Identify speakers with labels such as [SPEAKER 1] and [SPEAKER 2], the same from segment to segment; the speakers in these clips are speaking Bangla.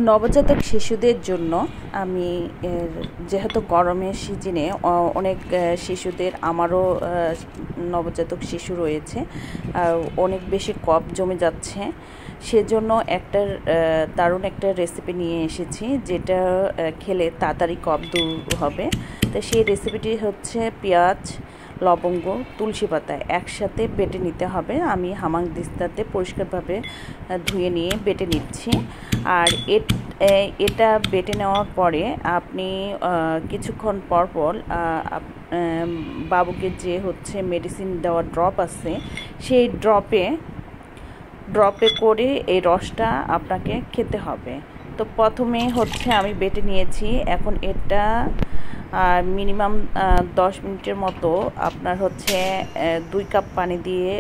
[SPEAKER 1] নবজাতক শিশুদের জন্য আমি যেহেতু গরমের সিজনে অনেক শিশুদের আমারও নবজাতক শিশু রয়েছে, অনেক বেশি কফ জমে যাচ্ছে। সেজন্য দারুণ একটা রেসিপি নিয়ে এসেছি, যেটা খেলে তাড়াতাড়ি কফ দূর হবে। তো সেই রেসিপিটি হচ্ছে পেঁয়াজ, লবঙ্গ, তুলসী পাতা একসাথে বেটে নিতে হবে। আমি হামানদিস্তাতে পরিষ্কারভাবে ধুয়ে নিয়ে বেটে নিচ্ছি। আর এটা বেটে নেওয়ার পরে আপনি কিছুক্ষণ পর পর বাবুকে যে হচ্ছে মেডিসিন দেওয়ার ড্রপ আছে, সেই ড্রপে করে এই রসটা আপনাকে খেতে হবে। তো প্রথমে হচ্ছে আমি বেটে নিয়েছি। এখন এটা মিনিমাম 10 মিনিটের মতো আপনার হচ্ছে 2 কাপ পানি দিয়ে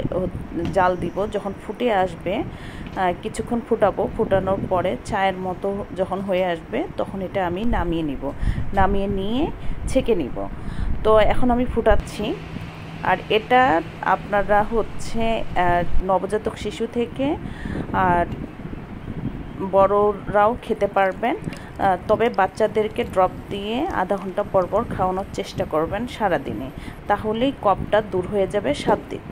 [SPEAKER 1] জাল দিব। যখন ফুটে আসবে, কিছুক্ষণ ফুটানোর পরে চায়ের মতো যখন হয়ে আসবে, তখন এটা আমি নামিয়ে নিয়ে ছেঁকে নিব। তো এখন আমি ফুটাচ্ছি। আর এটা আপনারা হচ্ছে নবজাতক শিশু থেকে আর বড়রাও খেতে পারবেন। তবে বাচ্চাদেরকে ড্রপ দিয়ে আধা ঘন্টা পর পর খাওয়ানোর চেষ্টা করবেন সারাদিনে, তাহলেই কফটা দূর হয়ে যাবে 7 দিন।